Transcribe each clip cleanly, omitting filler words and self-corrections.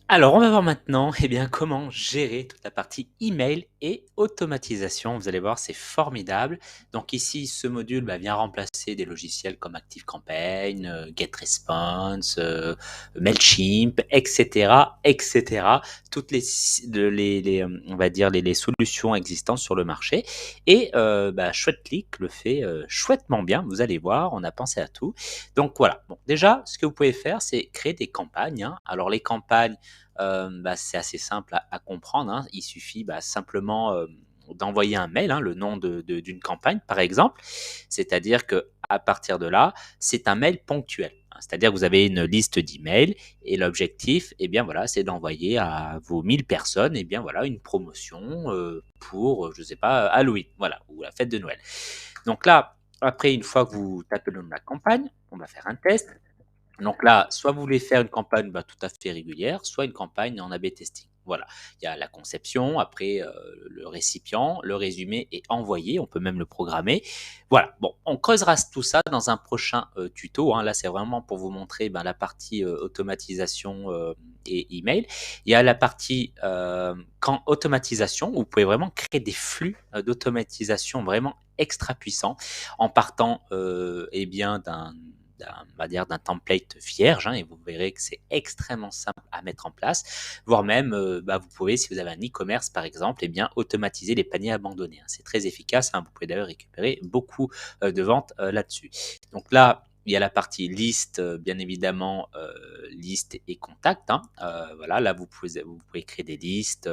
Alors, on va voir maintenant, comment gérer toute la partie email et automatisation. Vous allez voir, c'est formidable. Donc ici, ce module vient remplacer des logiciels comme ActiveCampaign, GetResponse, Mailchimp, etc., etc. Toutes on va dire les solutions existantes sur le marché. Et ShredClick le fait chouettement bien. Vous allez voir, on a pensé à tout. Donc voilà. Bon, déjà, ce que vous pouvez faire, c'est créer des campagnes, hein. Alors les campagnes c'est assez simple à comprendre, hein. Il suffit, simplement, d'envoyer un mail, hein, le nom d'une campagne, par exemple. C'est-à-dire que à partir de là, c'est un mail ponctuel, hein. C'est-à-dire que vous avez une liste d'emails et l'objectif, voilà, c'est d'envoyer à vos 1000 personnes, voilà, une promotion, pour, je sais pas, Halloween, voilà, ou la fête de Noël. Donc là, après, une fois que vous tapez le nom de la campagne, on va faire un test. Donc là, soit vous voulez faire une campagne tout à fait régulière, soit une campagne en A/B testing. Voilà, il y a la conception, après le récipient, le résumé est envoyé, on peut même le programmer. Voilà, bon, on creusera tout ça dans un prochain tuto, hein. Là, c'est vraiment pour vous montrer la partie automatisation et email. Il y a la partie quand automatisation, où vous pouvez vraiment créer des flux d'automatisation vraiment extra puissants en partant on va dire d'un template vierge, hein, et vous verrez que c'est extrêmement simple à mettre en place, voire même, vous pouvez, si vous avez un e-commerce par exemple, automatiser les paniers abandonnés, hein. C'est très efficace, hein. Vous pouvez d'ailleurs récupérer beaucoup de ventes là-dessus. Donc là, il y a la partie liste, bien évidemment, liste et contact, hein. Voilà, là vous pouvez créer des listes,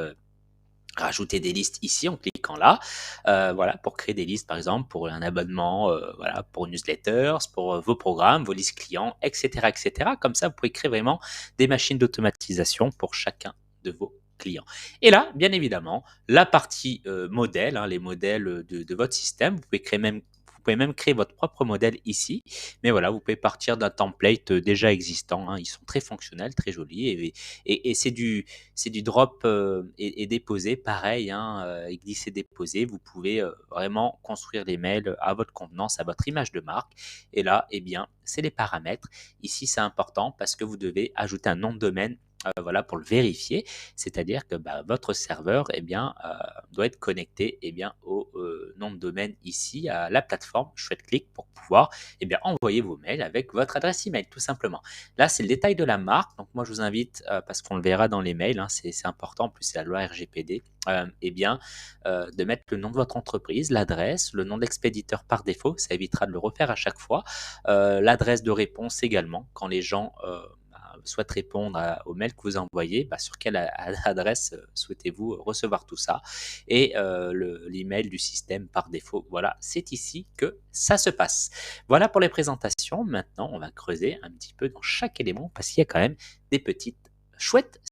rajouter des listes ici en cliquant là, voilà, pour créer des listes par exemple pour un abonnement, voilà, pour newsletters, pour vos programmes, vos listes clients, etc., etc. Comme ça, vous pouvez créer vraiment des machines d'automatisation pour chacun de vos clients. Et là, bien évidemment, la partie modèle, hein, les modèles de votre système, vous pouvez même créer votre propre modèle ici. Mais voilà, vous pouvez partir d'un template déjà existant, hein. Ils sont très fonctionnels, très jolis, et c'est du drop et déposer, pareil, hein, et glisser-déposer. Vous pouvez vraiment construire des mails à votre convenance, à votre image de marque. Et là, c'est les paramètres. Ici, c'est important parce que vous devez ajouter un nom de domaine, voilà, pour le vérifier. C'est-à-dire que votre serveur doit être connecté au nom de domaine ici, à la plateforme ShredClick, pour pouvoir envoyer vos mails avec votre adresse email, tout simplement. Là, c'est le détail de la marque. Donc, moi, je vous invite, parce qu'on le verra dans les mails, hein, c'est important, en plus, c'est la loi RGPD, de mettre le nom de votre entreprise, l'adresse, le nom de l'expéditeur par défaut. Ça évitera de le refaire à chaque fois. L'adresse de réponse également, quand les gens souhaitent répondre au mail que vous envoyez, sur quelle adresse souhaitez-vous recevoir tout ça, et l'email du système par défaut. Voilà, c'est ici que ça se passe. Voilà pour les présentations. Maintenant, on va creuser un petit peu dans chaque élément parce qu'il y a quand même des petites chouettes